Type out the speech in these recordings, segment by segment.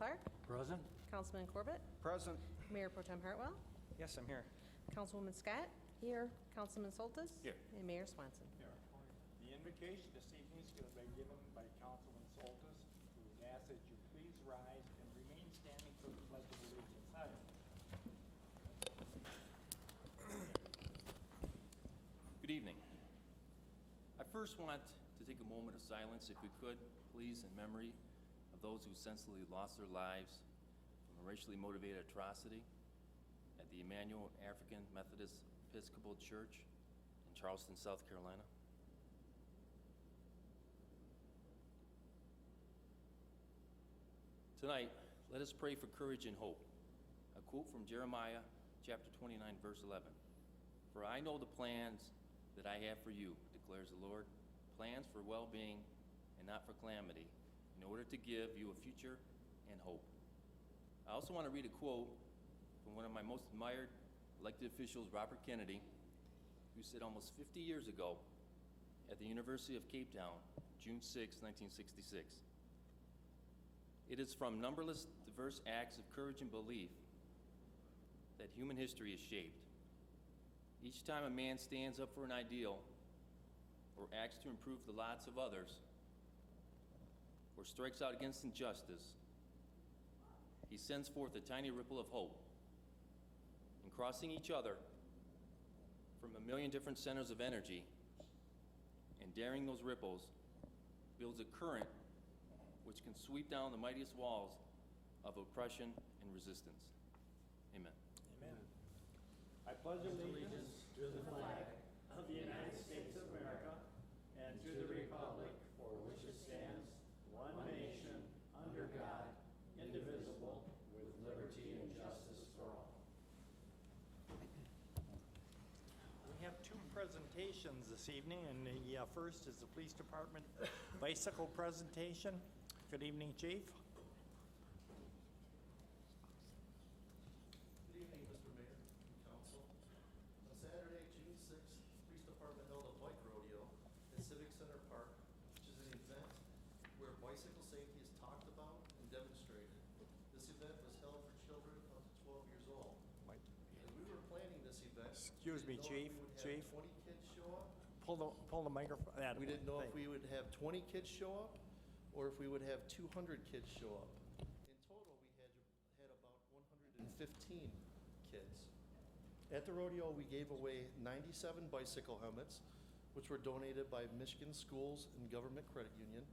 Clark, Present. Councilman Corbett, Present. Mayor Pro Tem Hartwell, Yes, I'm here. Councilwoman Scott. Here. Councilman Soltis. Here. And Mayor Swanson. The invocation this evening is going to be given by Councilman Soltis, who would ask that you please rise and remain standing for the Pledge of Allegiance. Hi. Good evening. I first want to take a moment of silence, if we could, please, in memory of those who senselessly lost their lives from a racially motivated atrocity at the Emmanuel African Methodist Episcopal Church in Charleston, South Carolina. Tonight, let us pray for courage and hope. A quote from Jeremiah chapter 29, verse 11. For I know the plans that I have for you, declares the Lord, plans for well-being and not for calamity, in order to give you a future and hope. I also want to read a quote from one of my most admired elected officials, Robert Kennedy, who said almost 50 years ago at the University of Cape Town, June 6, 1966, "It is from numberless diverse acts of courage and belief that human history is shaped. Each time a man stands up for an ideal or acts to improve the lots of others or strikes out against injustice, he sends forth a tiny ripple of hope. And crossing each other from a million different centers of energy and daring those ripples builds a current which can sweep down the mightiest walls of oppression and resistance." Amen. Amen. I pledge allegiance to the flag of the United States of America and to the republic for which it stands, one nation, under God, indivisible, with liberty and justice for all. We have two presentations this evening, and the first is the Police Department bicycle presentation. Good evening, Chief. Good evening, Mr. Mayor and Council. On Saturday, June 6th, the Police Department held a bike rodeo at Civic Center Park, which is an event where bicycle safety is talked about and demonstrated. This event was held for children up to 12 years old. As we were planning this event, Excuse me, we didn't know if Chief. we would have Chief. 20 kids show up. Pull the microphone. We didn't know if we would have 20 kids show up or if we would have 200 kids show up. In total, we had about 115 kids. At the rodeo, we gave away 97 bicycle helmets, which were donated by Michigan Schools and Government Credit Union,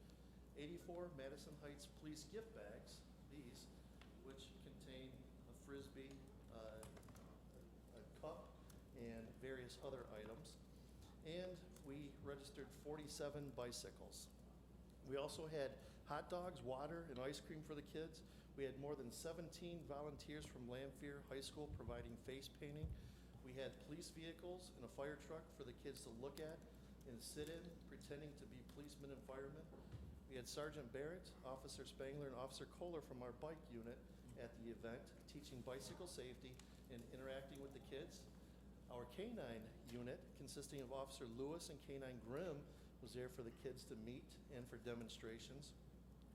84 Madison Heights police gift bags, these, which contain a Frisbee, a cup, and various other items. And we registered 47 bicycles. We also had hot dogs, water, and ice cream for the kids. We had more than 17 volunteers from Lanphier High School providing face painting. We had police vehicles and a fire truck for the kids to look at and sit in, pretending to be policemen and firemen. We had Sergeant Barrett, Officer Spangler, and Officer Kohler from our bike unit at the event, teaching bicycle safety and interacting with the kids. Our K-9 unit, consisting of Officer Lewis and K-9 Grimm, was there for the kids to meet and for demonstrations.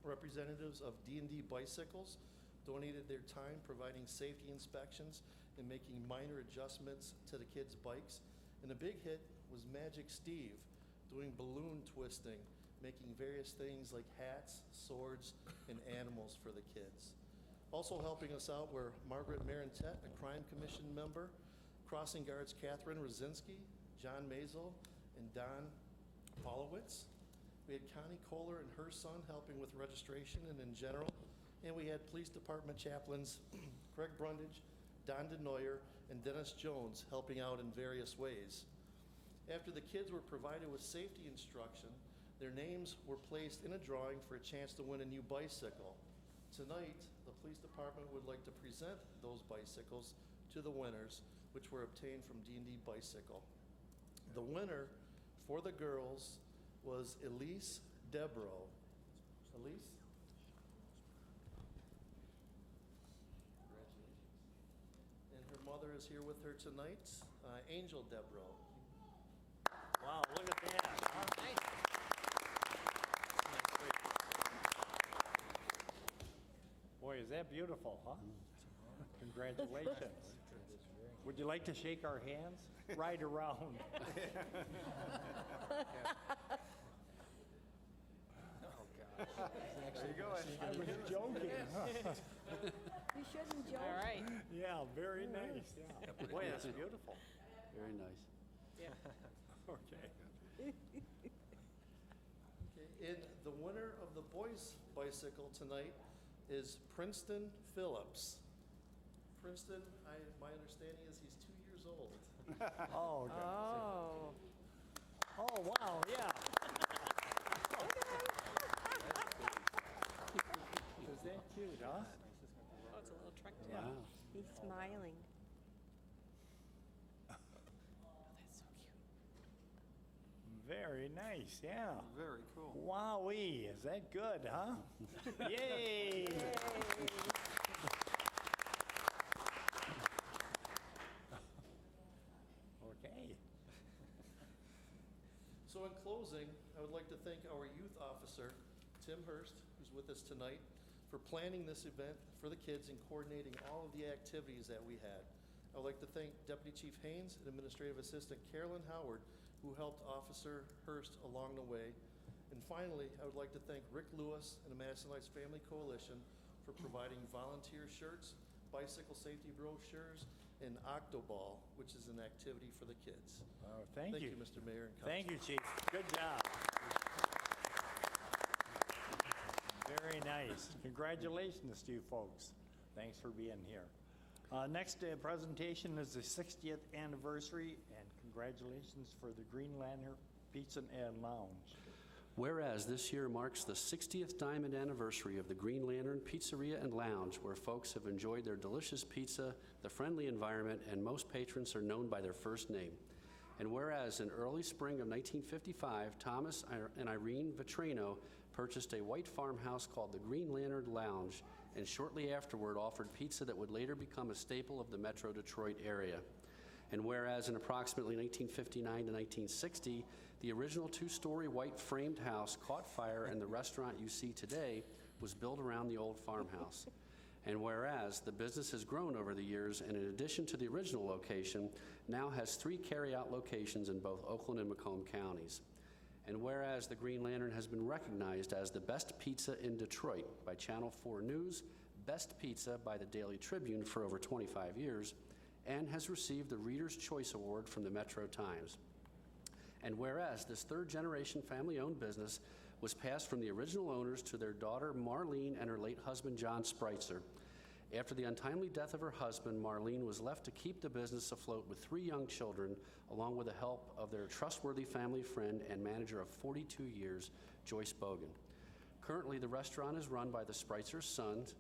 Representatives of D&D Bicycles donated their time providing safety inspections and making minor adjustments to the kids' bikes. And the big hit was Magic Steve doing balloon twisting, making various things like hats, swords, and animals for the kids. Also helping us out were Margaret Marintet, a Crime Commission member, Crossing Guards Catherine Rosinski, John Mazel, and Don Polowitz. We had Connie Kohler and her son helping with registration and in general. And we had police department chaplains Craig Brundage, Don DeNoyer, and Dennis Jones helping out in various ways. After the kids were provided with safety instruction, their names were placed in a drawing for a chance to win a new bicycle. Tonight, the police department would like to present those bicycles to the winners, which were obtained from D&D Bicycle. The winner for the girls was Elise Debro. Elise? Congratulations. And her mother is here with her tonight, Angel Debro. Wow, look at that. Boy, is that beautiful, huh? Congratulations. Would you like to shake our hands? Right around. There you go. I was joking. You shouldn't joke. All right. Yeah, very nice. Yeah. Boy, that's beautiful. Very nice. Okay. Okay, and the winner of the boys' bicycle tonight is Princeton Phillips. Princeton, my understanding is he's 2 years old. Oh, okay. Oh. Oh, wow, yeah. Is that cute, huh? Oh, it's a little trick to it. Yeah. Wow. He's smiling. That's so cute. Very nice, yeah. Very cool. Wowee, is that good, huh? Yay! Okay. So in closing, I would like to thank our youth officer, Tim Hurst, who's with us tonight, for planning this event for the kids and coordinating all of the activities that we had. I would like to thank Deputy Chief Haynes and Administrative Assistant Carolyn Howard, who helped Officer Hurst along the way. And finally, I would like to thank Rick Lewis and the Madison Heights Family Coalition for providing volunteer shirts, bicycle safety brochures, and Octoball, which is an activity for the kids. Oh, thank you. Mr. Mayor and Council. Thank you, Chief. Good job. Very nice. Congratulations to you folks. Thanks for being here. Next presentation is the 60th anniversary, and congratulations for the Green Lantern Pizza and Lounge. Whereas this year marks the 60th diamond anniversary of the Green Lantern Pizzeria and Lounge, where folks have enjoyed their delicious pizza, the friendly environment, and most patrons are known by their first name. And whereas in early spring of 1955, Thomas and Irene Vitrano purchased a white farmhouse called the Green Lantern Lounge, and shortly afterward offered pizza that would later become a staple of the Metro Detroit area. And whereas in approximately 1959 to 1960, the original two-story white framed house caught fire and the restaurant you see today was built around the old farmhouse. And whereas the business has grown over the years, and in addition to the original location, now has 3 carry-out locations in both Oakland and Macomb counties. And whereas the Green Lantern has been recognized as the best pizza in Detroit by Channel 4 News, Best Pizza by the Daily Tribune for over 25 years, and has received the Reader's Choice Award from the Metro Times. And whereas this third-generation family-owned business was passed from the original owners to their daughter Marlene and her late husband John Spreitzer. After the untimely death of her husband, Marlene was left to keep the business afloat with 3 young children, along with the help of their trustworthy family friend and manager of 42 years, Joyce Bogan. Currently, the restaurant is run by the Spreitzer's sons,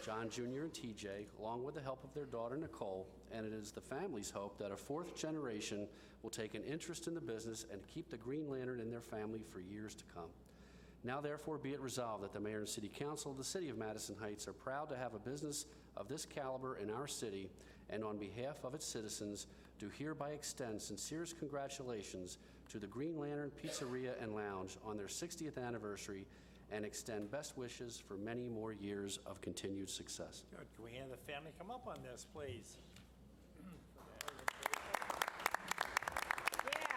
John Jr. and TJ, along with the help of their daughter Nicole, and it is the family's hope that a 4th generation will take an interest in the business and keep the Green Lantern in their family for years to come. Now therefore be it resolved that the Mayor and City Council of the City of Madison Heights are proud to have a business of this caliber in our city, and on behalf of its citizens, do hereby extend sincerest congratulations to the Green Lantern Pizzeria and Lounge on their 60th anniversary, and extend best wishes for many more years of continued success. Good. Can we have the family come up on this, please? Yeah.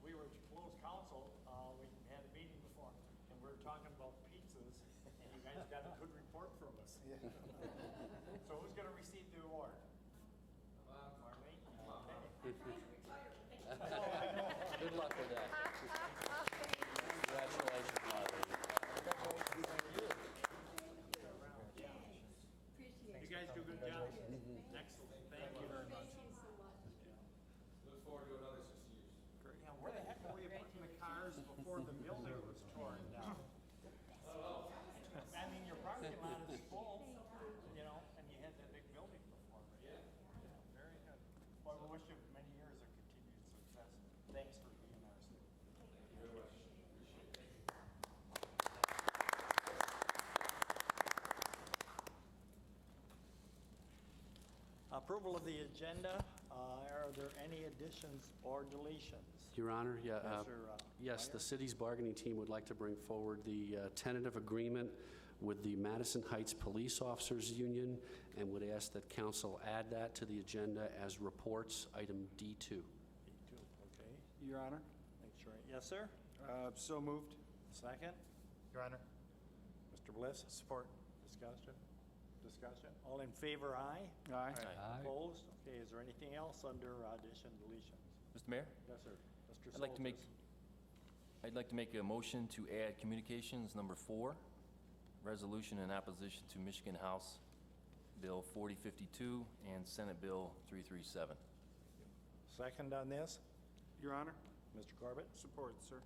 We were at closed council, we had a meeting before, and we were talking about pizzas, and you guys got a good report from us. So who's gonna receive the award? Marlene? Okay. Good luck with that. Congratulations, Marlene. You guys do a good job. Excellent. Thank you very much. Look forward to another 60 years. Great. Now, where the heck were you putting the cars before the building was torn down? I mean, your parking lot is full, you know, and you had that big building before. Right? Yeah. Very good. Well, we wish you many years of continued success. Thanks for being our city. Thank you very much. Appreciate it. Approval of the agenda. Are there any additions or deletions? Your Honor, yeah, Mr. Yes, the city's bargaining team would like to bring forward the tentative agreement with the Madison Heights Police Officers Union and would ask that council add that to the agenda as reports, item D2. B2, okay. Your Honor. Thanks, Ray. Yes, sir? So moved. Second? Your Honor. Mr. Bliss? Support. Discussion? Discussion? All in favor, aye? Aye. Opposed? Okay, is there anything else under addition, deletions? Mr. Mayor, Yes, sir. Mr. I'd like to make, Soltis. I'd like to make a motion to add communications number 4, resolution in opposition to Michigan House Bill 4052 and Senate Bill 337. Second on this? Your Honor. Mr. Corbett? Support, sir.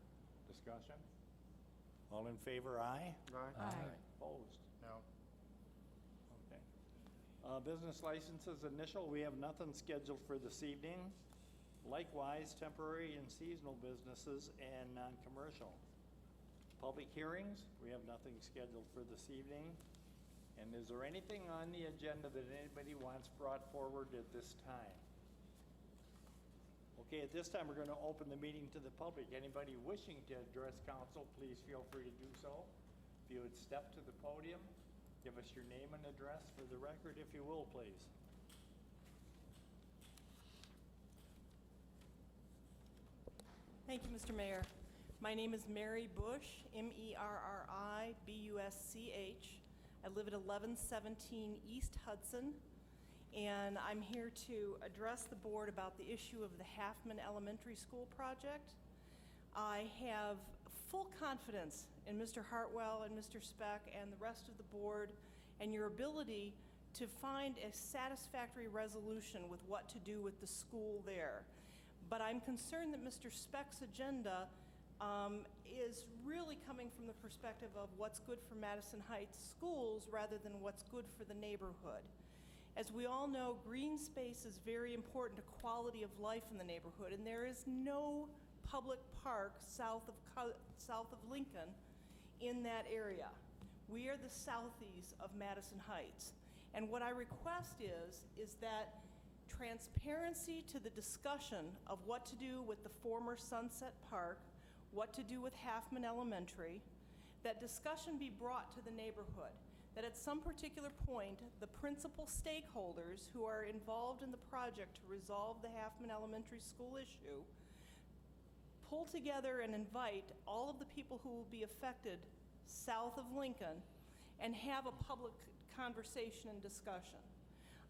Discussion? All in favor, aye? Aye. Opposed? No. Okay. Business licenses initial, we have nothing scheduled for this evening. Likewise, temporary and seasonal businesses and non-commercial. Public hearings, we have nothing scheduled for this evening. And is there anything on the agenda that anybody wants brought forward at this time? Okay, at this time, we're going to open the meeting to the public. Anybody wishing to address council, please feel free to do so. If you would step to the podium, give us your name and address for the record, if you will, please. Thank you, Mr. Mayor. My name is Mary Bush, Merribusch. I live at 1117 East Hudson, and I'm here to address the board about the issue of the Halfman Elementary School project. I have full confidence in Mr. Hartwell and Mr. Speck and the rest of the board and your ability to find a satisfactory resolution with what to do with the school there. But I'm concerned that Mr. Speck's agenda is really coming from the perspective of what's good for Madison Heights schools rather than what's good for the neighborhood. As we all know, green space is very important to quality of life in the neighborhood, and there is no public park south of Lincoln in that area. We are the Southies of Madison Heights, and what I request is that transparency to the discussion of what to do with the former Sunset Park, what to do with Halfman Elementary, that discussion be brought to the neighborhood, that at some particular point, the principal stakeholders who are involved in the project to resolve the Halfman Elementary School issue pull together and invite all of the people who will be affected south of Lincoln and have a public conversation and discussion.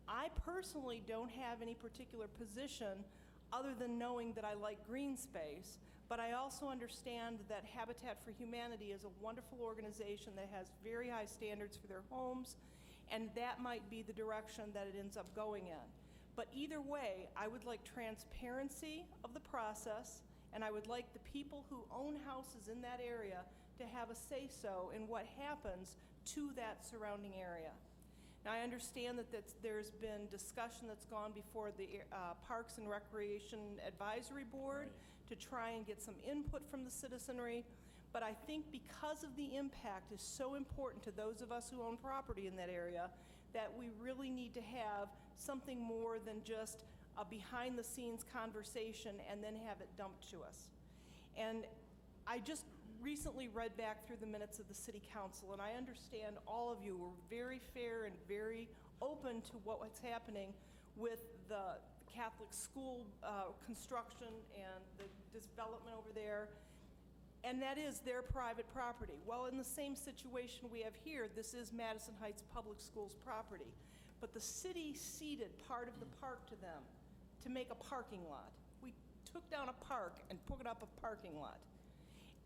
I personally don't have any particular position other than knowing that I like green space, but I also understand that Habitat for Humanity is a wonderful organization that has very high standards for their homes, and that might be the direction that it ends up going in. But either way, I would like transparency of the process, and I would like the people who own houses in that area to have a say-so in what happens to that surrounding area. Now, I understand that there's been discussion that's gone before the Parks and Recreation Advisory Board to try and get some input from the citizenry, but I think because of the impact is so important to those of us who own property in that area that we really need to have something more than just a behind-the-scenes conversation and then have it dumped to us. And I just recently read back through the minutes of the City Council, and I understand all of you were very fair and very open to what's happening with the Catholic school construction and the development over there, and that is their private property. Well, in the same situation we have here, this is Madison Heights Public Schools property, but the city ceded part of the park to them to make a parking lot. We took down a park and put up a parking lot.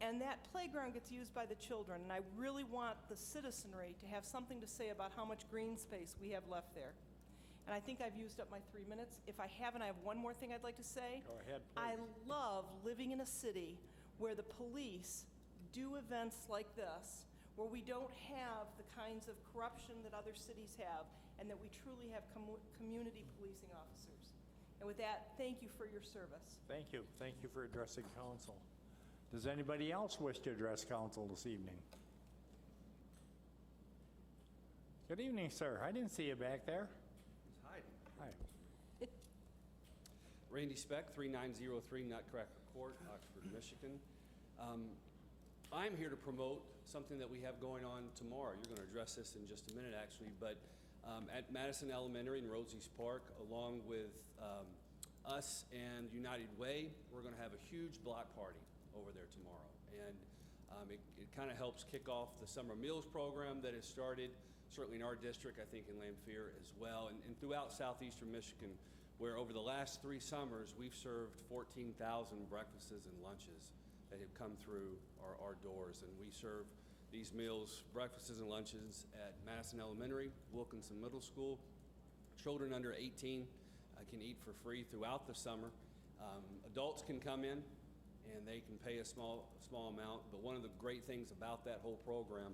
And that playground gets used by the children, and I really want the citizenry to have something to say about how much green space we have left there. And I think I've used up my 3 minutes. If I haven't, I have one more thing I'd like to say. Go ahead, I please. love living in a city where the police do events like this, where we don't have the kinds of corruption that other cities have, and that we truly have community policing officers. And with that, thank you for your service. Thank you. Thank you for addressing council. Does anybody else wish to address council this evening? Good evening, sir. I didn't see you back there. Hi, Hi. Randy Speck, 3903 Nutcracker Court, Oxford, Michigan. I'm here to promote something that we have going on tomorrow. You're going to address this in just a minute, actually, but at Madison Elementary in Rosie's Park, along with us and United Way, we're going to have a huge block party over there tomorrow. And it kind of helps kick off the summer meals program that has started, certainly in our district, I think in Lamphere as well, and throughout southeastern Michigan, where over the last 3 summers, we've served 14,000 breakfasts and lunches that have come through our doors. And we serve these meals, breakfasts and lunches at Madison Elementary, Wilkinson Middle School. Children under 18 can eat for free throughout the summer. Adults can come in and they can pay a small amount, but one of the great things about that whole program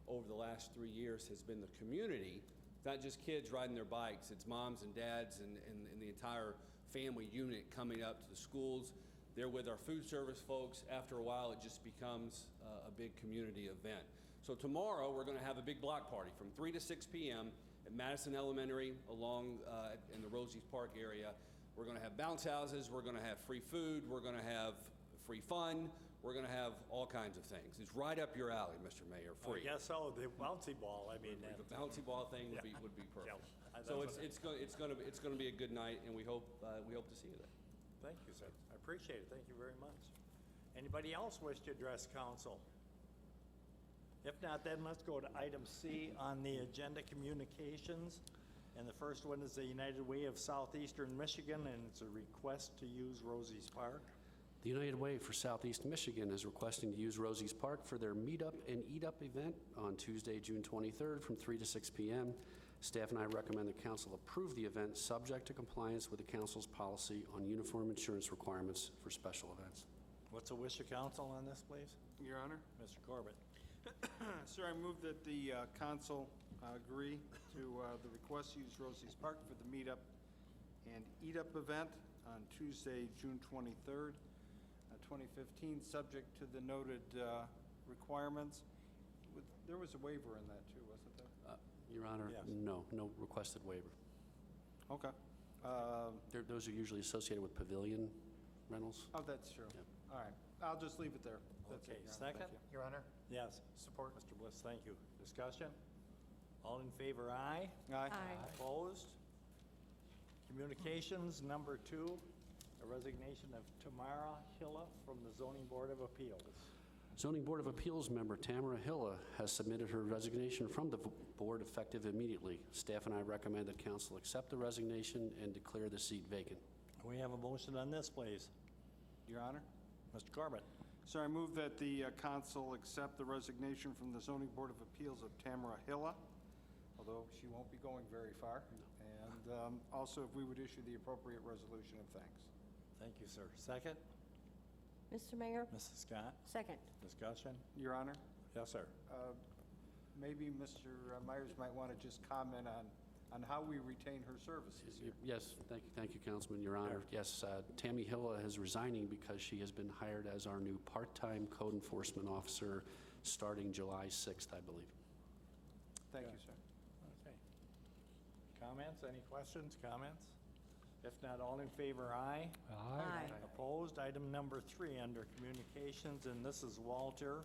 over the last 3 years has been the community. It's not just kids riding their bikes, it's moms and dads and the entire family unit coming up to the schools. They're with our food service folks. After a while, it just becomes a big community event. So tomorrow, we're going to have a big block party from 3 to 6 p.m. at Madison Elementary along in the Rosie's Park area. We're going to have bounce houses. We're going to have free food. We're going to have free fun. We're going to have all kinds of things. It's right up your alley, Mr. Mayor, free. I guess so, the bouncy ball, I mean. The bouncy ball thing would be perfect. Yeah. So it's going to be a good night, and we hope to see you there. Thank you, sir. I appreciate it. Thank you very much. Anybody else wish to address council? If not, then let's go to item C on the agenda, communications. And the first one is the United Way of Southeastern Michigan, and it's a request to use Rosie's Park. The United Way for Southeast Michigan is requesting to use Rosie's Park for their Meet Up and Eat Up event on Tuesday, June 23rd from 3 to 6 p.m. Staff and I recommend the council approve the event subject to compliance with the council's policy on uniform insurance requirements for special events. What's the wish of council on this, please? Your Honor. Mr. Corbett. Sir, I move that the council agree to the request to use Rosie's Park for the Meet Up and Eat Up event on Tuesday, June 23rd, 2015, subject to the noted requirements. There was a waiver in that too, wasn't there? Your Honor, Yes. no requested waiver. Okay. Those are usually associated with pavilion rentals. Oh, that's true. Yep. All right. I'll just leave it there. That's Okay, it, Your Honor. second? Thank you. Your Honor, Yes. support. Mr. Bliss, thank you. Discussion? All in favor, aye. Aye. Opposed? Communications, number 2, a resignation of Tamara Hilla from the Zoning Board of Appeals. Zoning Board of Appeals member Tamara Hilla has submitted her resignation from the board effective immediately. Staff and I recommend that council accept the resignation and declare the seat vacant. We have a motion on this, please. Your Honor. Mr. Corbett. Sir, I move that the council accept the resignation from the Zoning Board of Appeals of Tamara Hilla, although she won't be going very far. And also, if we would issue the appropriate resolution of thanks. Thank you, sir. Second? Mr. Mayor, Mrs. Scott. second. Discussion? Your Honor, Yes, sir. maybe Mr. Myers might want to just comment on how we retain her services here. Yes, thank you, Councilman, Your Honor. Yes, Tammy Hilla is resigning because she has been hired as our new part-time code enforcement officer starting July 6th, I believe. Thank you, sir. Okay. Comments? Any questions, comments? If not, all in favor, aye. Aye. Opposed? Item number 3 under communications, and this is Walter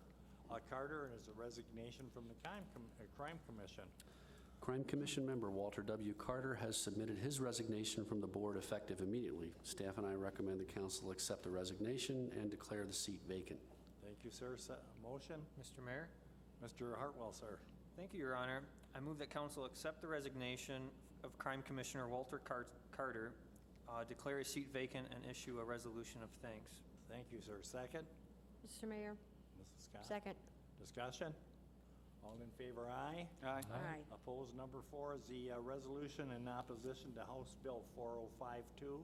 Carter, and is a resignation from the Crime Commission. Crime Commission member Walter W. Carter has submitted his resignation from the board effective immediately. Staff and I recommend the council accept the resignation and declare the seat vacant. Thank you, sir. Motion? Mr. Mayor, Mr. Hartwell, sir. thank you, Your Honor. I move that council accept the resignation of Crime Commissioner Walter Carter, declare his seat vacant, and issue a resolution of thanks. Thank you, sir. Second? Mr. Mayor, Mrs. Scott. second. Discussion? All in favor, aye. Aye. Aye. Opposed, number 4 is the resolution in opposition to House Bill 4052.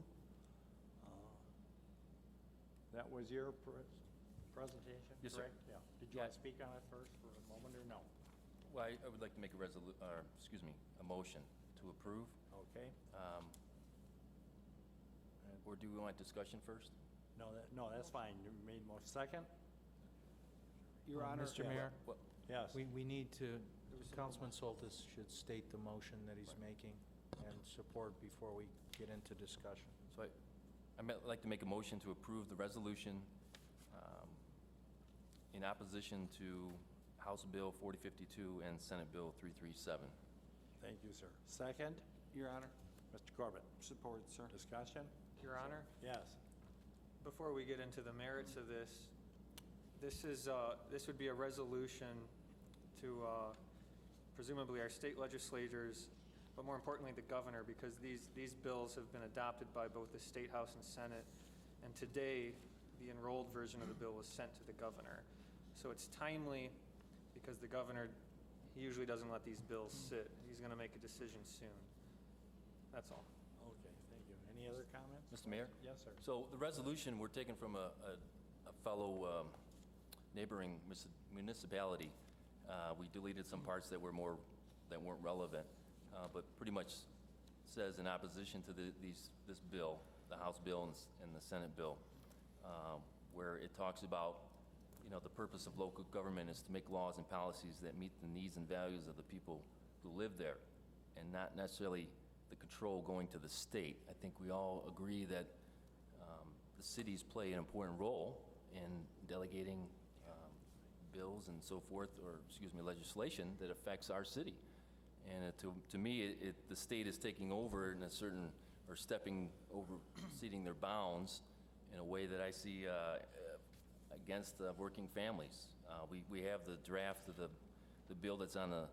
That was your presentation, Yes, sir. correct? Yeah. Did you want to speak on it first for a moment, or no? Well, I would like to make a motion to approve. Okay. Or do we want discussion first? No, that's fine. You made most. Second? Your Honor. Mr. Mayor, Yes. We need to, Councilman Soltis should state the motion that he's making and support before we get into discussion. So I'd like to make a motion to approve the resolution in opposition to House Bill 4052 and Senate Bill 337. Thank you, sir. Second, Your Honor. Mr. Corbett. Support, sir. Discussion? Your Honor, Yes. before we get into the merits of this, this would be a resolution to presumably our state legislators, but more importantly, the governor, because these bills have been adopted by both the State House and Senate, and today, the enrolled version of the bill was sent to the governor. So it's timely because the governor, he usually doesn't let these bills sit. He's going to make a decision soon. That's all. Okay, thank you. Any other comments? Mr. Mayor? Yes, sir. So the resolution, we're taken from a fellow neighboring municipality. We deleted some parts that weren't relevant, but pretty much says in opposition to this bill, the House bill and the Senate bill, where it talks about, the purpose of local government is to make laws and policies that meet the needs and values of the people who live there, and not necessarily the control going to the state. I think we all agree that the cities play an important role in delegating bills and so forth, or legislation that affects our city. And to me, the state is taking over in a certain, or stepping over, exceeding their bounds in a way that I see against working families. We have the draft of the bill that's on the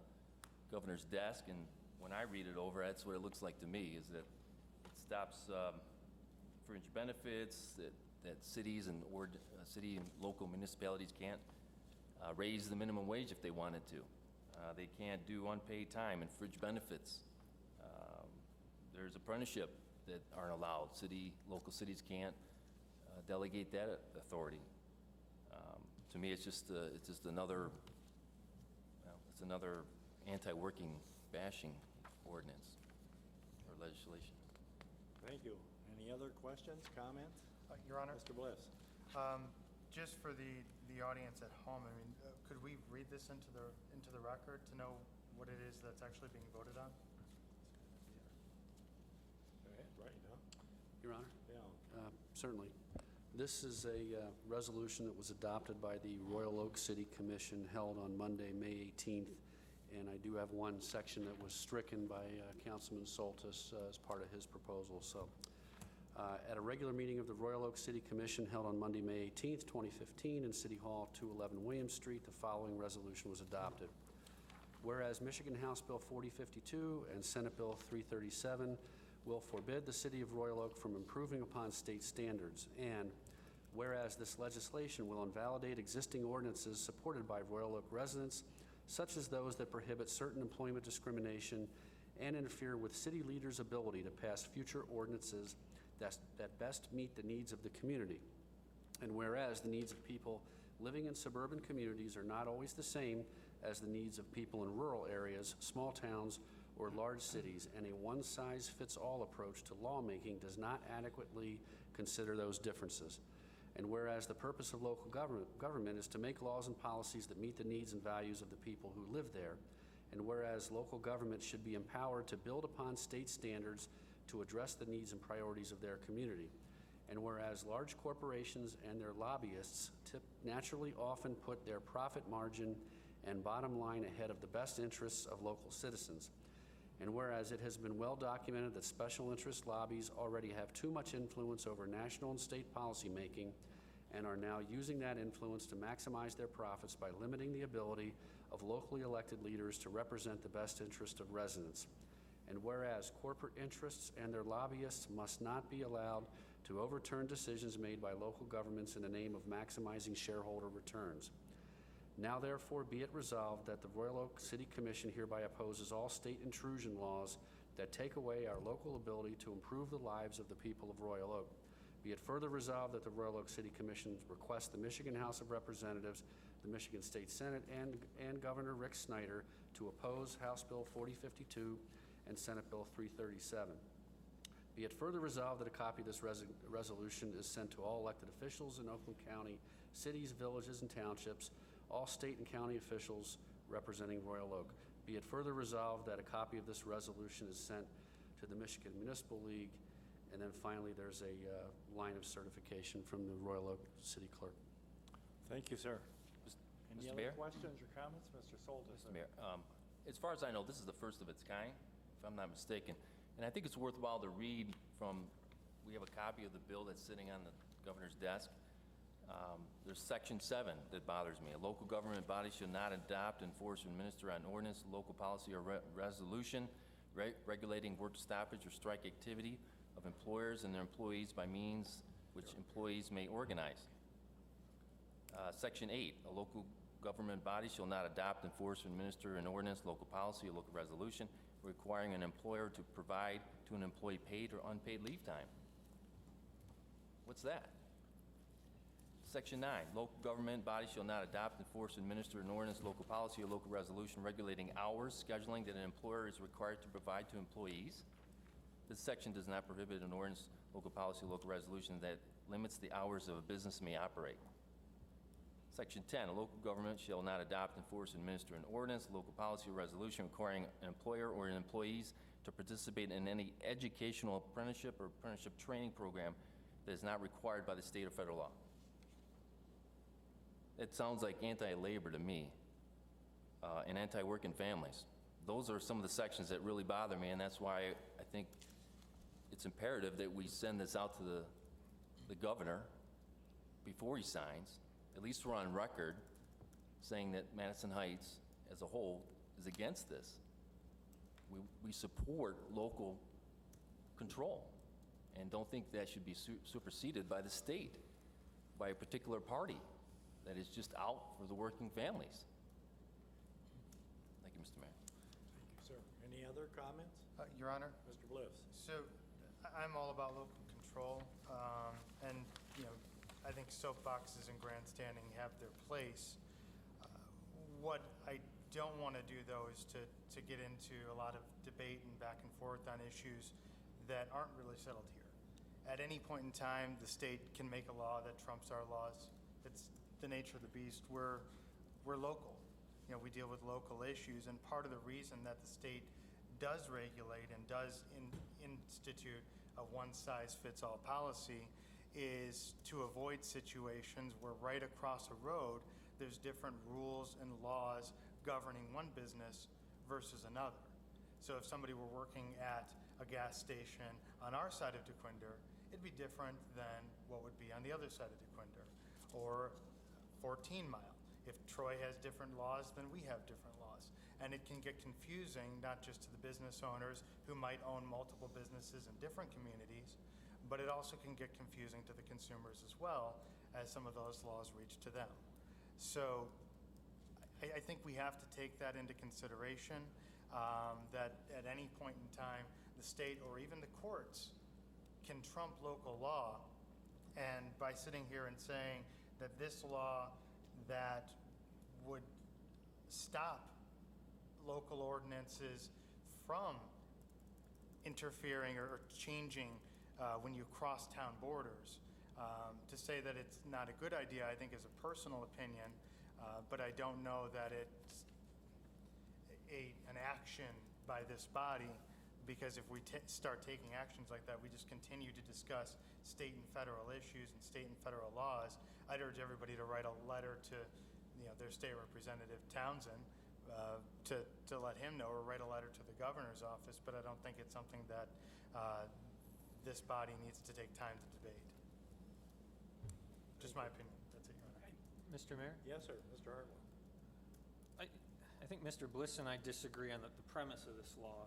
governor's desk, and when I read it over, that's what it looks like to me, is that it stops fringe benefits, that cities and city and local municipalities can't raise the minimum wage if they wanted to. They can't do unpaid time and fringe benefits. There's apprenticeship that aren't allowed. Local cities can't delegate that authority. To me, it's just another, it's another anti-working bashing ordinance or legislation. Thank you. Any other questions, comments? Your Honor, Mr. Bliss. just for the audience at home, I mean, could we read this into the record to know what it is that's actually being voted on? Right, huh? Your Honor? Yeah. Certainly. This is a resolution that was adopted by the Royal Oak City Commission held on Monday, May 18th, and I do have one section that was stricken by Councilman Soltis as part of his proposal. So, at a regular meeting of the Royal Oak City Commission held on Monday, May 18th, 2015, in City Hall, 211 William Street, the following resolution was adopted. Whereas Michigan House Bill 4052 and Senate Bill 337 will forbid the City of Royal Oak from improving upon state standards, and whereas this legislation will invalidate existing ordinances supported by Royal Oak residents, such as those that prohibit certain employment discrimination and interfere with city leaders' ability to pass future ordinances that best meet the needs of the community. And whereas the needs of people living in suburban communities are not always the same as the needs of people in rural areas, small towns, or large cities, and a one-size-fits-all approach to lawmaking does not adequately consider those differences. And whereas the purpose of local government is to make laws and policies that meet the needs and values of the people who live there, and whereas local government should be empowered to build upon state standards to address the needs and priorities of their community, and whereas large corporations and their lobbyists naturally often put their profit margin and bottom line ahead of the best interests of local citizens, and whereas it has been well documented that special interest lobbies already have too much influence over national and state policy making and are now using that influence to maximize their profits by limiting the ability of locally elected leaders to represent the best interest of residents. And whereas corporate interests and their lobbyists must not be allowed to overturn decisions made by local governments in the name of maximizing shareholder returns. Now therefore be it resolved that the Royal Oak City Commission hereby opposes all state intrusion laws that take away our local ability to improve the lives of the people of Royal Oak. Be it further resolved that the Royal Oak City Commission requests the Michigan House of Representatives, the Michigan State Senate, and Governor Rick Snyder to oppose House Bill 4052 and Senate Bill 337. Be it further resolved that a copy of this resolution is sent to all elected officials in Oakland County, cities, villages, and townships, all state and county officials representing Royal Oak. Be it further resolved that a copy of this resolution is sent to the Michigan Municipal League. And then finally, there's a line of certification from the Royal Oak City Clerk. Thank you, sir. Any Mr. other Mayor? questions or comments? Mr. Soltis. Mr. Mayor, as far as I know, this is the first of its kind, if I'm not mistaken. And I think it's worthwhile to read from, we have a copy of the bill that's sitting on the governor's desk. There's section 7 that bothers me. A local government body shall not adopt, enforce, or administer an ordinance, local policy, or resolution regulating work stoppage or strike activity of employers and their employees by means which employees may organize. Section 8, a local government body shall not adopt, enforce, or administer an ordinance, local policy, or local resolution requiring an employer to provide to an employee paid or unpaid leave time. What's that? Section 9, local government body shall not adopt, enforce, administer an ordinance, local policy, or local resolution regulating hours, scheduling that an employer is required to provide to employees. This section does not prohibit an ordinance, local policy, or local resolution that limits the hours of a business may operate. Section 10, a local government shall not adopt, enforce, administer an ordinance, local policy, or resolution requiring an employer or an employees to participate in any educational apprenticeship or apprenticeship training program that is not required by the state or federal law. It sounds like anti-labor to me, and anti-working families. Those are some of the sections that really bother me, and that's why I think it's imperative that we send this out to the governor before he signs. At least we're on record saying that Madison Heights as a whole is against this. We support local control and don't think that should be superseded by the state, by a particular party that is just out for the working families. Thank you, Mr. Mayor. Thank you, sir. Any other comments? Your Honor? Mr. Bliss. So I'm all about local control, and, you know, I think soapboxes and grandstanding have their place. What I don't want to do, though, is to get into a lot of debate and back and forth on issues that aren't really settled here. At any point in time, the state can make a law that trumps our laws. It's the nature of the beast. We're local. You know, we deal with local issues, and part of the reason that the state does regulate and does institute a one-size-fits-all policy is to avoid situations where right across a road there's different rules and laws governing one business versus another. So if somebody were working at a gas station on our side of DeQuinder, it'd be different than what would be on the other side of DeQuinder, or 14 Mile. If Troy has different laws, then we have different laws. And it can get confusing, not just to the business owners who might own multiple businesses in different communities, but it also can get confusing to the consumers as well, as some of those laws reach to them. So I think we have to take that into consideration, that at any point in time, the state or even the courts can trump local law. And by sitting here and saying that this law that would stop local ordinances from interfering or changing when you cross town borders, to say that it's not a good idea, I think, is a personal opinion, but I don't know that it's an action by this body, because if we start taking actions like that, we just continue to discuss state and federal issues and state and federal laws. I'd urge everybody to write a letter to, you know, their state representative Townsend to let him know, or write a letter to the governor's office, but I don't think it's something that this body needs to take time to debate. Just my opinion. That's it, Your Honor. Mr. Mayor? Yes, sir. Mr. Hartwell. I think Mr. Bliss and I disagree on the premise of this law.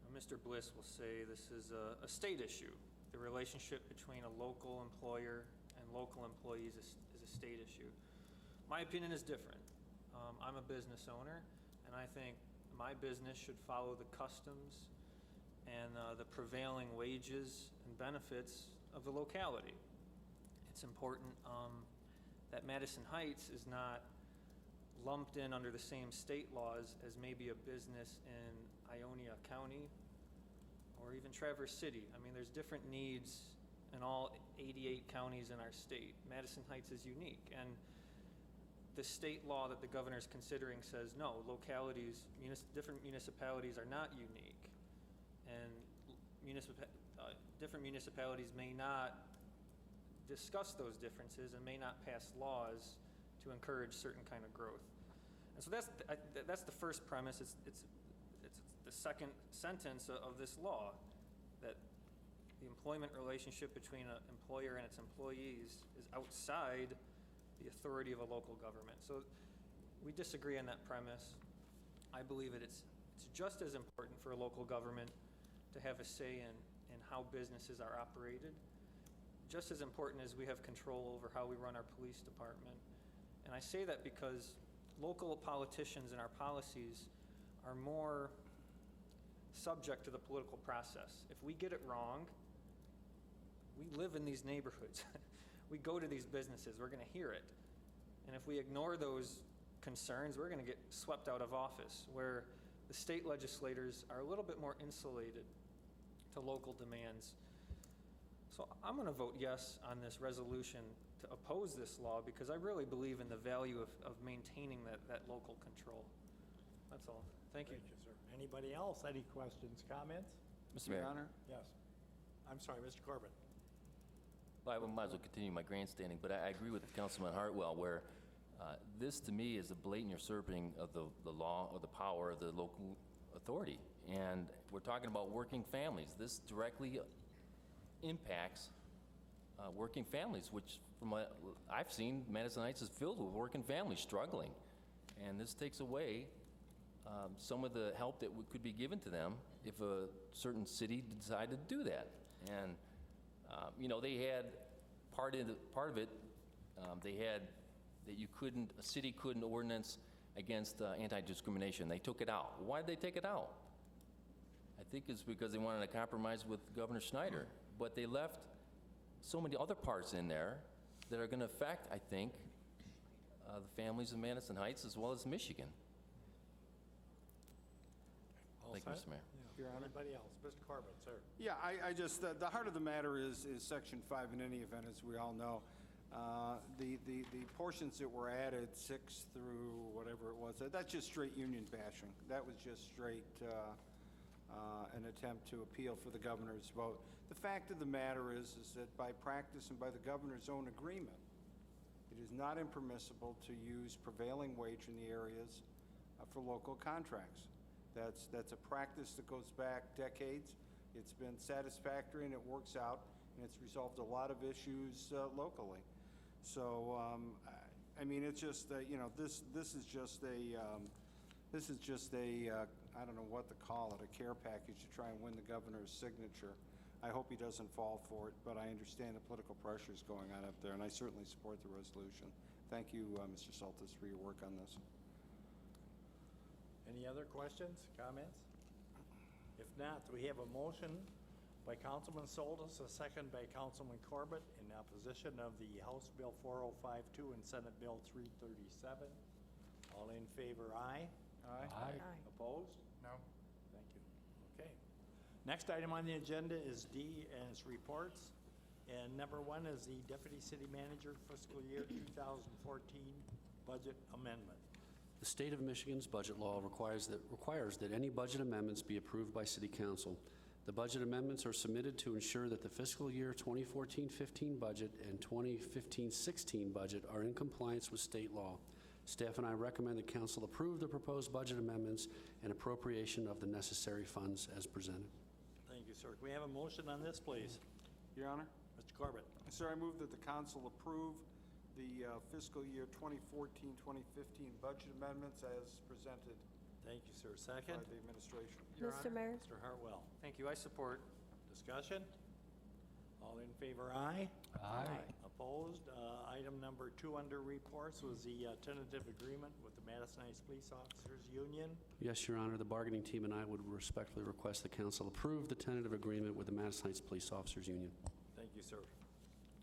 Mr. Bliss will say this is a state issue. The relationship between a local employer and local employees is a state issue. My opinion is different. I'm a business owner, and I think my business should follow the customs and the prevailing wages and benefits of the locality. It's important that Madison Heights is not lumped in under the same state laws as maybe a business in Ionia County or even Traverse City. I mean, there's different needs in all 88 counties in our state. Madison Heights is unique, and the state law that the governor is considering says no, localities, different municipalities are not unique, and different municipalities may not discuss those differences and may not pass laws to encourage certain kind of growth. And so that's the first premise. It's the second sentence of this law, that the employment relationship between an employer and its employees is outside the authority of a local government. So we disagree on that premise. I believe that it's just as important for a local government to have a say in how businesses are operated, just as important as we have control over how we run our police department. And I say that because local politicians and our policies are more subject to the political process. If we get it wrong, we live in these neighborhoods. We go to these businesses, we're gonna hear it. And if we ignore those concerns, we're gonna get swept out of office, where the state legislators are a little bit more insulated to local demands. So I'm gonna vote yes on this resolution to oppose this law, because I really believe in the value of maintaining that local control. That's all. Thank you. Thank you, sir. Anybody else? Any questions, comments? Mr. Mayor. Your Honor? Yes. I'm sorry, Mr. Corbett. Well, I might as well continue my grandstanding, but I agree with Councilman Hartwell, where this, to me, is a blatant usurping of the law or the power of the local authority. And we're talking about working families. This directly impacts working families, which, from what I've seen, Madison Heights is filled with working families struggling. And this takes away some of the help that could be given to them if a certain city decided to do that. And you know, they had part of it. They had that a city couldn't ordinance against anti-discrimination. They took it out. Why did they take it out? I think it's because they wanted to compromise with Governor Schneider. But they left so many other parts in there that are going to affect, I think, the families of Madison Heights as well as Michigan. Thank you, Mr. Mayor. Your Honor. Anybody else? Mr. Corbett, sir. Yeah, I just, the heart of the matter is Section 5 in any event, as we all know. The portions that were added, 6 through whatever it was, that's just straight union bashing. That was just straight an attempt to appeal for the governor's vote. The fact of the matter is that by practice and by the governor's own agreement, it is not impermissible to use prevailing wage in the areas for local contracts. That's a practice that goes back decades. It's been satisfactory and it works out, and it's resolved a lot of issues locally. So, I mean, it's just you know, this is just a I don't know what to call it, a care package to try and win the governor's signature. I hope he doesn't fall for it, but I understand the political pressures going on up there, and I certainly support the resolution. Thank you, Mr. Soltis, for your work on this. Any other questions, comments? If not, we have a motion by Councilman Soltis, a second by Councilman Corbett, in opposition of the House Bill 4052 and Senate Bill 337. All in favor, aye. Aye. Aye. Opposed? No? Thank you. Okay. Next item on the agenda is D, and it's reports. And number 1 is the Deputy City Manager fiscal year 2014 budget amendment. The state of Michigan's budget law requires that any budget amendments be approved by City Council. The budget amendments are submitted to ensure that the fiscal year 2014-15 budget and 2015-16 budget are in compliance with state law. Staff and I recommend that Council approve the proposed budget amendments and appropriation of the necessary funds as presented. Thank you, sir. Can we have a motion on this, please? Your Honor? Mr. Corbett. Sir, I move that the council approve the fiscal year 2014-2015 budget amendments as presented Thank you, sir. by Second? the administration. Your Mr. Honor. Mayor? Mr. Hartwell. Thank you. I support. Discussion? All in favor, aye. Aye. Opposed? Item number 2 under reports was the tentative agreement with the Madison Heights Police Officers Union. Yes, Your Honor. The bargaining team and I would respectfully request the Council approve the tentative agreement with the Madison Heights Police Officers Union. Thank you, sir.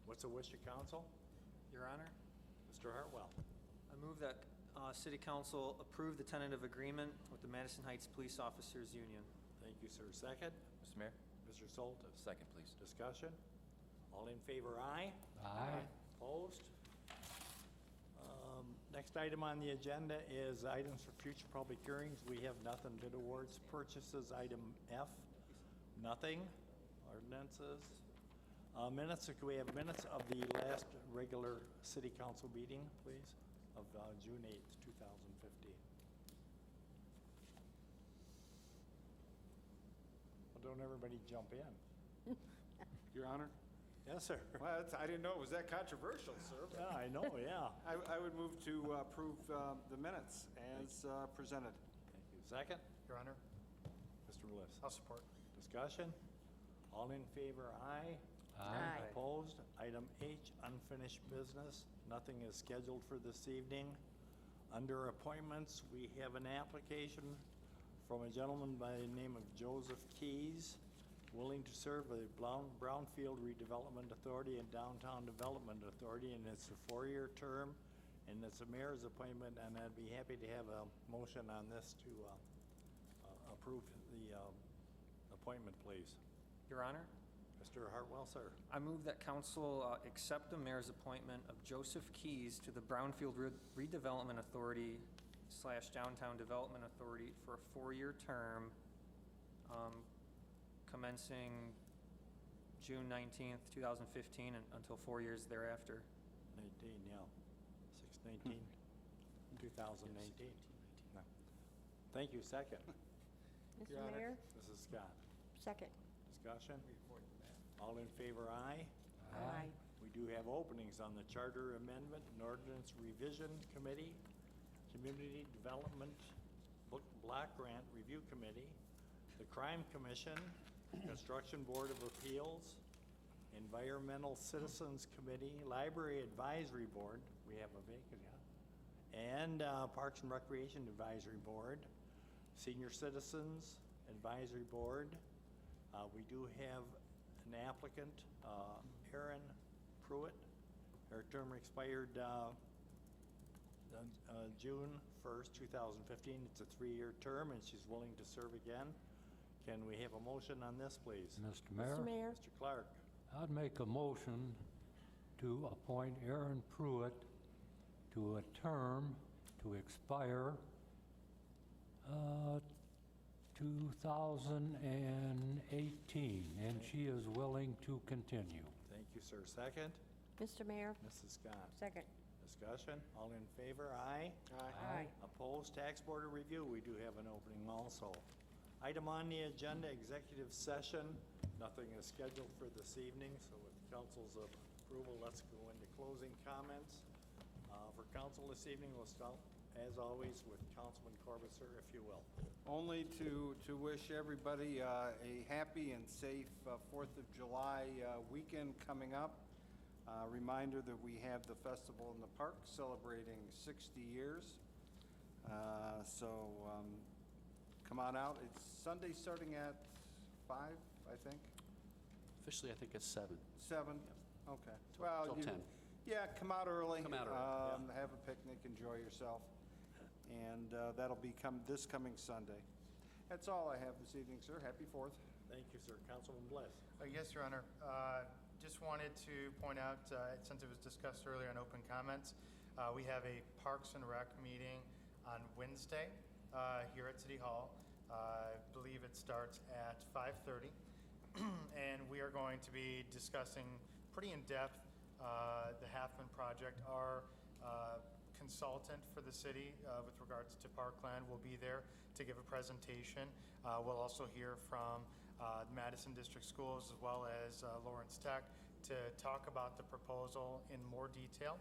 What's the wish of council? Your Honor, Mr. Hartwell. I move that City Council approve the tentative agreement with the Madison Heights Police Officers Union. Thank you, sir. Second? Mr. Mayor? Mr. Soltis. Second, please. Discussion? All in favor, aye. Aye. Opposed? Next item on the agenda is items for future public hearings. We have nothing. Bid awards, purchases, item F. Nothing. Ordinances. Minutes, can we have minutes of the last regular city council meeting, please? of June 8th, 2015. Well, don't everybody jump in. Your Honor? Yes, sir. Well, I didn't know it was that controversial, sir. but Yeah, I know, yeah. I would move to approve the minutes as presented. Thank you. Second? Your Honor, Mr. Bliss. I'll support. Discussion? All in favor, aye. Aye. Opposed? Item H, unfinished business. Nothing is scheduled for this evening. Under appointments, we have an application from a gentleman by the name of Joseph Keys, willing to serve the Brownfield Redevelopment Authority and Downtown Development Authority, and it's a 4-year term, and it's a mayor's appointment, and I'd be happy to have a motion on this to approve the appointment, please. Your Honor, Mr. Hartwell, sir. I move that council accept the mayor's appointment of Joseph Keys to the Brownfield Redevelopment Authority / Downtown Development Authority for a 4-year term, commencing June 19th, 2015, and until 4 years thereafter. 19, yeah. 6/19, 2019. No. Thank you. Second. Mr. Mayor? Mrs. Scott. Second. Discussion? All in favor, aye. Aye. We do have openings on the Charter Amendment and Ordinance Revision Committee, Community Development Block Grant Review Committee, the Crime Commission, Construction Board of Appeals, Environmental Citizens Committee, Library Advisory Board, we have a vacant, yeah, and Parks and Recreation Advisory Board, Senior Citizens Advisory Board. We do have an applicant, Erin Pruitt. Her term expired June 1st, 2015. It's a 3-year term, and she's willing to serve again. Can we have a motion on this, please? Mr. Mayor, Mr. Mayor? Mr. Clark. I'd make a motion to appoint Erin Pruitt to a term to expire 2018, and she is willing to continue. Thank you, sir. Second? Mr. Mayor? Mrs. Scott. Second. Discussion? All in favor? Aye. Aye. Opposed? Tax Board of Review, we do have an opening also. Item on the agenda, executive session. Nothing is scheduled for this evening, so with council's approval, let's go into closing comments. For council this evening, we'll start, as always, with Councilman Corbett, sir, if you will. Only to wish everybody a happy and safe 4th of July weekend coming up. Reminder that we have the festival in the park celebrating 60 years. So come on out. It's Sunday starting at 5, I think. Officially, I think it's 7. 7? Okay. Till 10. Yeah, come out early. Come out early, Have a picnic, enjoy yourself. And that'll be this coming Sunday. That's all I have this evening, sir. Happy 4th. Thank you, sir. Councilman Bliss. Yes, Your Honor. Just wanted to point out, since it was discussed earlier in open comments, we have a Parks and Rec meeting on Wednesday here at City Hall. I believe it starts at 5:30. And we are going to be discussing pretty in-depth the Halfman project. Our consultant for the city with regards to Parkland will be there to give a presentation. We'll also hear from Madison District Schools as well as Lawrence Tech to talk about the proposal in more detail.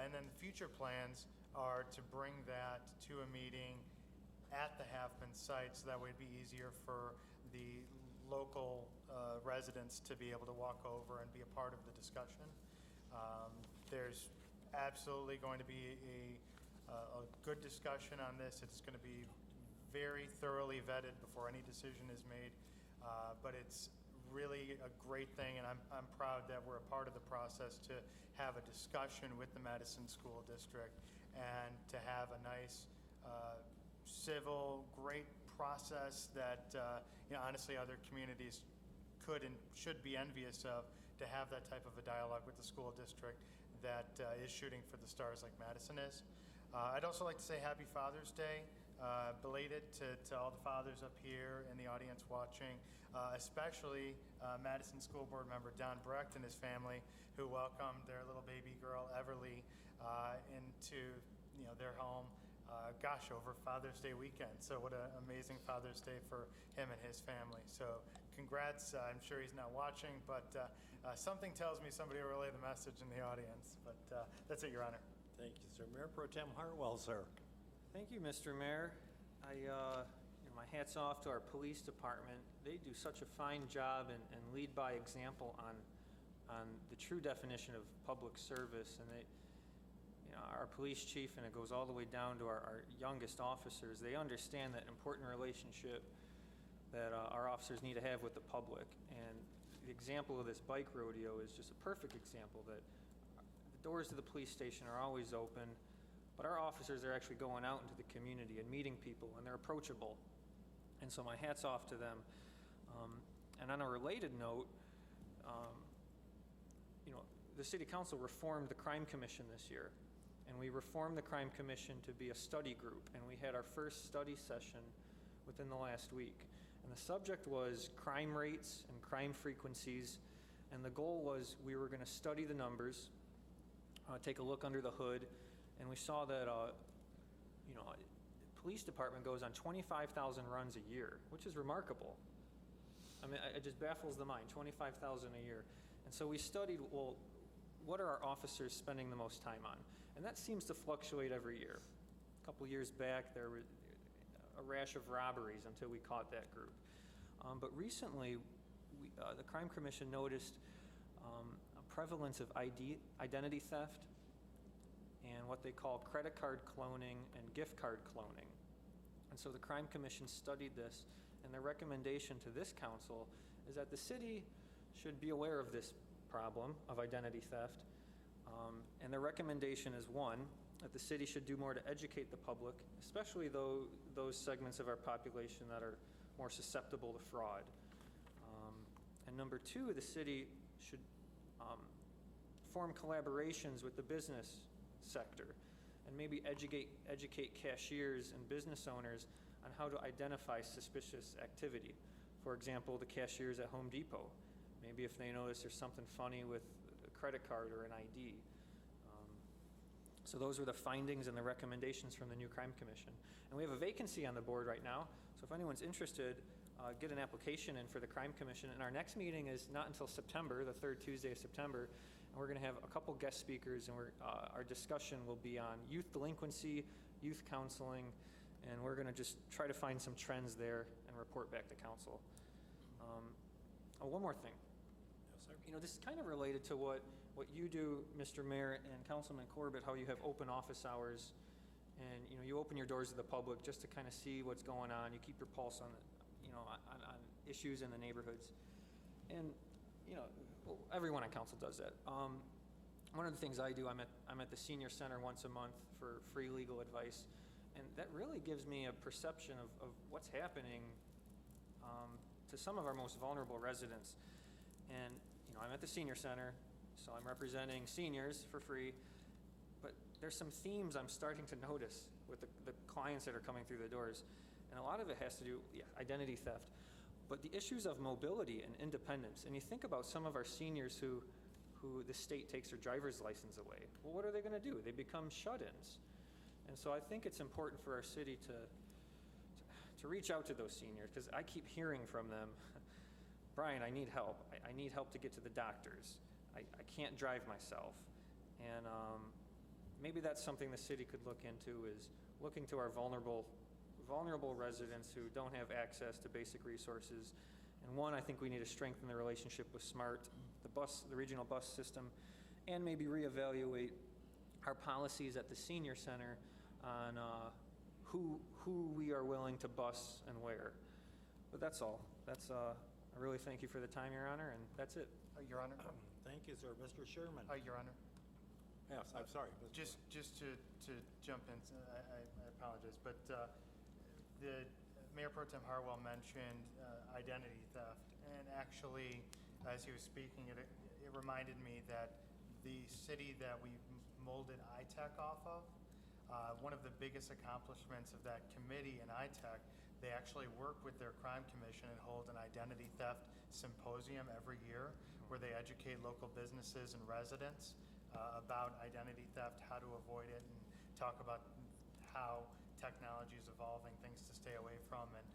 And then the future plans are to bring that to a meeting at the Halfman site, so that way it'd be easier for the local residents to be able to walk over and be a part of the discussion. There's absolutely going to be a good discussion on this. It's going to be very thoroughly vetted before any decision is made, but it's really a great thing, and I'm proud that we're a part of the process to have a discussion with the Madison School District and to have a nice, civil, great process that honestly other communities could and should be envious of, to have that type of a dialogue with the school district that is shooting for the stars like Madison is. I'd also like to say Happy Father's Day, belated to all the fathers up here in the audience watching, especially Madison School Board member Don Brecht and his family, who welcomed their little baby girl Everly into their home. Gosh, over Father's Day weekend. So what an amazing Father's Day for him and his family. So congrats. I'm sure he's not watching, but something tells me somebody will relay the message in the audience. But that's it, Your Honor. Thank you, sir. Mayor Pro Tem Hartwell, sir. Thank you, Mr. Mayor. My hat's off to our police department. They do such a fine job and lead by example on the true definition of public service. And our police chief, and it goes all the way down to our youngest officers, they understand that important relationship that our officers need to have with the public. And the example of this bike rodeo is just a perfect example that the doors to the police station are always open, but our officers are actually going out into the community and meeting people, and they're approachable. And so my hat's off to them. And on a related note, the City Council reformed the Crime Commission this year. And we reformed the Crime Commission to be a study group. And we had our first study session within the last week. And the subject was crime rates and crime frequencies. And the goal was we were going to study the numbers, take a look under the hood, and we saw that the police department goes on 25,000 runs a year, which is remarkable. I mean, it just baffles the mind, 25,000 a year. And so we studied, well, what are our officers spending the most time on? And that seems to fluctuate every year. A couple years back, there were a rash of robberies until we caught that group. But recently, the Crime Commission noticed a prevalence of identity theft and what they call credit card cloning and gift card cloning. And so the Crime Commission studied this, and their recommendation to this council is that the city should be aware of this problem of identity theft. And their recommendation is, one, that the city should do more to educate the public, especially those segments of our population that are more susceptible to fraud. And number two, the city should form collaborations with the business sector and maybe educate cashiers and business owners on how to identify suspicious activity. For example, the cashiers at Home Depot. Maybe if they notice there's something funny with a credit card or an ID. So those were the findings and the recommendations from the new Crime Commission. And we have a vacancy on the board right now, so if anyone's interested, get an application in for the Crime Commission. And our next meeting is not until September, the third Tuesday of September, and we're going to have a couple guest speakers, and our discussion will be on youth delinquency, youth counseling, and we're going to just try to find some trends there and report back to council. One more thing. Yes, sir. This is kind of related to what you do, Mr. Mayor and Councilman Corbett, how you have open office hours, and you open your doors to the public just to kind of see what's going on. You keep your pulse on on issues in the neighborhoods, and everyone on council does that. One of the things I do, I'm at the senior center once a month for free legal advice, and that really gives me a perception of what's happening to some of our most vulnerable residents. And I'm at the senior center, so I'm representing seniors for free, but there's some themes I'm starting to notice with the clients that are coming through the doors. And a lot of it has to do, identity theft, but the issues of mobility and independence. And you think about some of our seniors who the state takes their driver's license away. Well, what are they going to do? They become shut-ins. And so I think it's important for our city to reach out to those seniors, because I keep hearing from them, Brian, I need help. I need help to get to the doctors. I can't drive myself. And maybe that's something the city could look into, is looking to our vulnerable residents who don't have access to basic resources. And one, I think we need to strengthen the relationship with SMART, the regional bus system, and maybe reevaluate our policies at the senior center on who we are willing to bus and where. But that's all. I really thank you for the time, Your Honor, and that's it. Your Honor. Thank you, sir. Mr. Sherman. Your Honor. Yes, I'm sorry. Just to jump in, I apologize, but the Mayor Pro Tem Hartwell mentioned identity theft, and actually, as he was speaking, it reminded me that the city that we molded ITech off of, one of the biggest accomplishments of that committee in ITech, they actually work with their crime commission and hold an identity theft symposium every year where they educate local businesses and residents about identity theft, how to avoid it, and talk about how technology is evolving, things to stay away from, and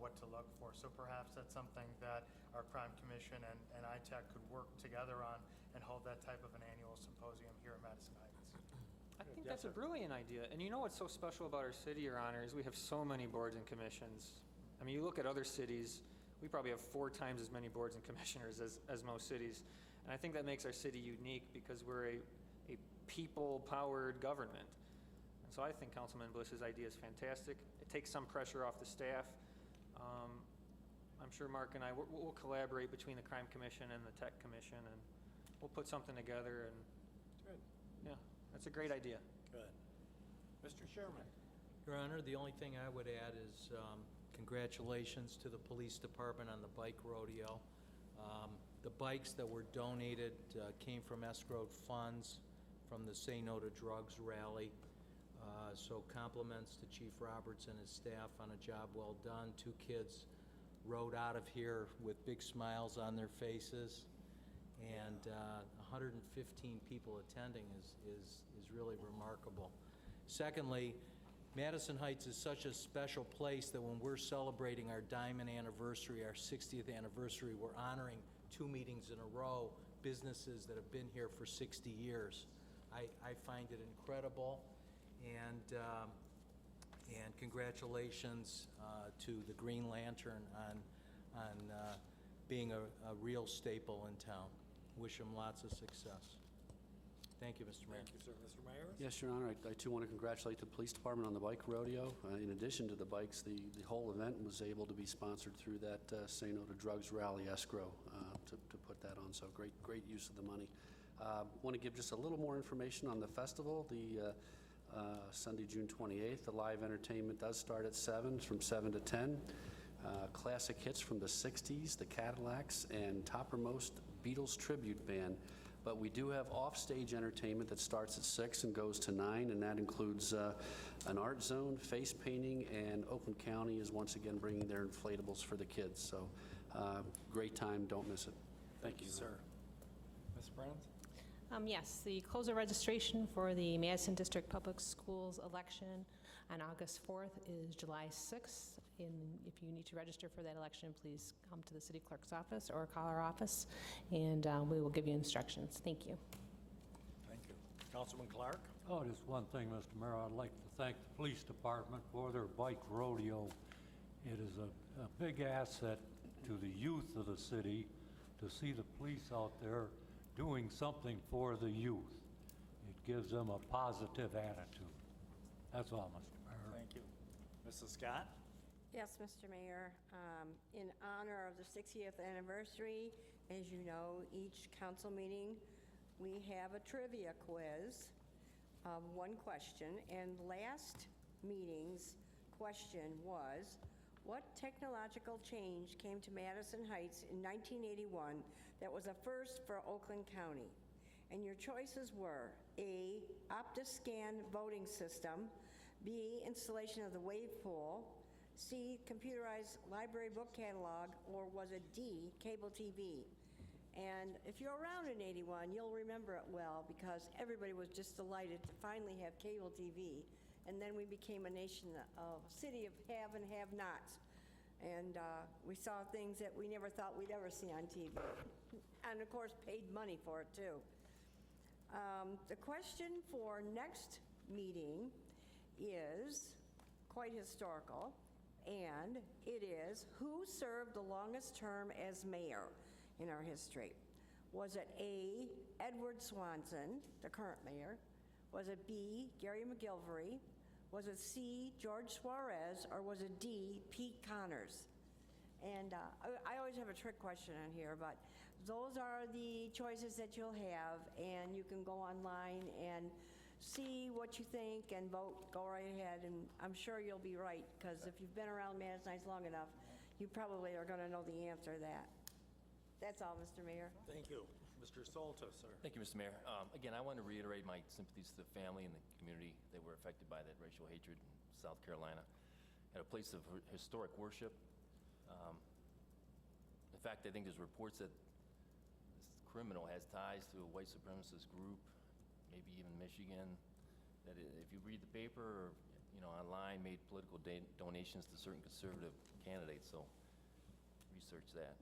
what to look for. So perhaps that's something that our Crime Commission and ITech could work together on and hold that type of an annual symposium here in Madison Heights. I think that's a brilliant idea. And you know what's so special about our city, Your Honor, is we have so many boards and commissions. I mean, you look at other cities, we probably have 4 times as many boards and commissioners as most cities. And I think that makes our city unique because we're a people-powered government. And so I think Councilman Bliss's idea is fantastic. It takes some pressure off the staff. I'm sure Mark and I, we'll collaborate between the Crime Commission and the Tech Commission, and we'll put something together. And Good. yeah, that's a great idea. Good. Mr. Sherman? Your Honor, the only thing I would add is congratulations to the police department on the bike rodeo. The bikes that were donated came from escrowed funds from the Say No to Drugs rally. So compliments to Chief Roberts and his staff on a job well done. 2 kids rode out of here with big smiles on their faces, and 115 people attending is really remarkable. Secondly, Madison Heights is such a special place that when we're celebrating our diamond anniversary, our 60th anniversary, we're honoring 2 meetings in a row, businesses that have been here for 60 years. I find it incredible, and congratulations to the Green Lantern on being a real staple in town. Wish them lots of success. Thank you, Mr. Mayor. Thank you, sir. Mr. Myers? Yes, Your Honor, I too want to congratulate the police department on the bike rodeo. In addition to the bikes, the whole event was able to be sponsored through that Say No to Drugs rally escrow to put that on, so great use of the money. Want to give just a little more information on the festival. The Sunday, June 28th, the live entertainment does start at 7, from 7 to 10. Classic hits from the 60s, the Cadillacs, and toppermost Beatles tribute band. But we do have off-stage entertainment that starts at 6 and goes to 9, and that includes an art zone, face painting, and Oakland County is once again bringing their inflatables for the kids. So great time, don't miss it. Thank you, sir. Ms. Brennan? Yes, the close of registration for the Madison District Public Schools election on August 4th is July 6th. If you need to register for that election, please come to the city clerk's office or call our office, and we will give you instructions. Thank you. Thank you. Councilman Clark? Oh, just one thing, Mr. Mayor. I'd like to thank the police department for their bike rodeo. It is a big asset to the youth of the city to see the police out there doing something for the youth. It gives them a positive attitude. That's all, Mr. Mayor. Thank you. Mrs. Scott? Yes, Mr. Mayor. In honor of the 60th anniversary, as you know, each council meeting, we have a trivia quiz of 1 question. And last meeting's question was, what technological change came to Madison Heights in 1981 that was a first for Oakland County? And your choices were A, OptiScan voting system, B, installation of the wave pool, C, computerized library book catalog, or was it D, cable TV? And if you're around in 81, you'll remember it well because everybody was just delighted to finally have cable TV. And then we became a nation, a city of have and have-nots. And we saw things that we never thought we'd ever see on TV. And of course, paid money for it too. The question for next meeting is quite historical, and it is, who served the longest term as mayor in our history? Was it A, Edward Swanson, the current mayor? Was it B, Gary McGilvery? Was it C, George Suarez, or was it D, Pete Connors? And I always have a trick question on here, but those are the choices that you'll have, and you can go online and see what you think and vote. Go right ahead, and I'm sure you'll be right, because if you've been around Madison Heights long enough, you probably are going to know the answer to that. That's all, Mr. Mayor. Thank you. Mr. Soltis, sir. Thank you, Mr. Mayor. Again, I want to reiterate my sympathies to the family and the community that were affected by that racial hatred in South Carolina at a place of historic worship. In fact, I think there's reports that this criminal has ties to a white supremacist group maybe even Michigan, that if you read the paper or, online, made political donations to certain conservative candidates, so research that.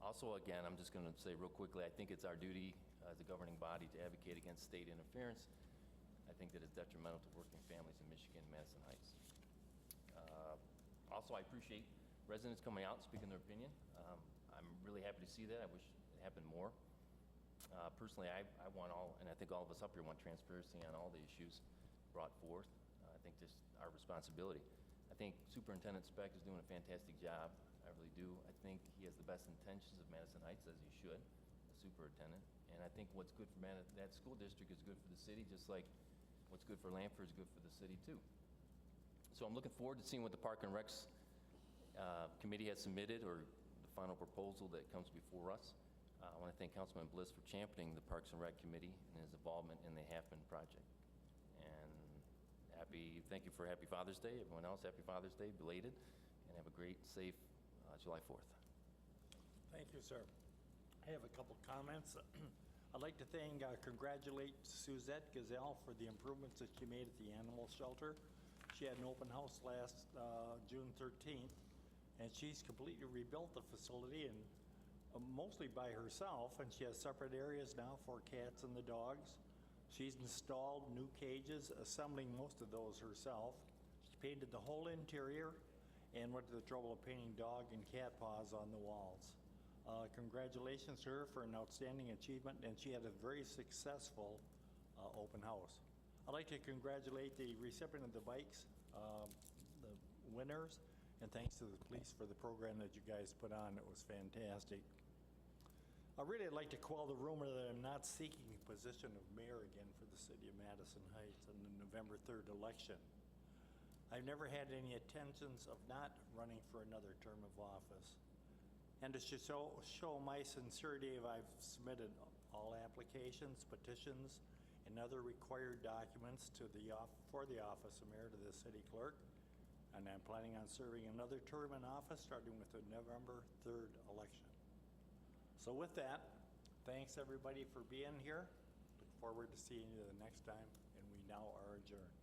Also, again, I'm just going to say real quickly, I think it's our duty as a governing body to advocate against state interference. I think that it's detrimental to working families in Michigan and Madison Heights. Also, I appreciate residents coming out and speaking their opinion. I'm really happy to see that. I wish it happened more. Personally, I want all, and I think all of us up here want transparency on all the issues brought forth. I think just our responsibility. I think Superintendent Speck is doing a fantastic job. I really do. I think he has the best intentions of Madison Heights, as he should, the superintendent. And I think what's good for that school district is good for the city, just like what's good for Lanford is good for the city, too. So I'm looking forward to seeing what the Park and Recs Committee has submitted, or the final proposal that comes before us. I want to thank Councilman Bliss for championing the Parks and Rec Committee and his involvement in the Halfman project. And thank you for Happy Father's Day. Everyone else, Happy Father's Day, belated, and have a great, safe July 4th. Thank you, sir. I have a couple comments. I'd like to congratulate Suzette Gazelle for the improvements that she made at the animal shelter. She had an open house last June 13th, and she's completely rebuilt the facility, and mostly by herself, and she has separate areas now for cats and the dogs. She's installed new cages, assembling most of those herself. She painted the whole interior and went to the trouble of painting dog and cat paws on the walls. Congratulations to her for an outstanding achievement, and she had a very successful open house. I'd like to congratulate the recipient of the bikes, the winners, and thanks to the police for the program that you guys put on. It was fantastic. I really would like to quell the rumor that I'm not seeking the position of mayor again for the city of Madison Heights in the November 3rd election. I've never had any intentions of not running for another term of office. And to show my sincerity, I've submitted all applications, petitions, and other required documents for the office of mayor to the city clerk. And I'm planning on serving another term in office starting with the November 3rd election. So with that, thanks everybody for being here. Look forward to seeing you the next time, and we now are adjourned.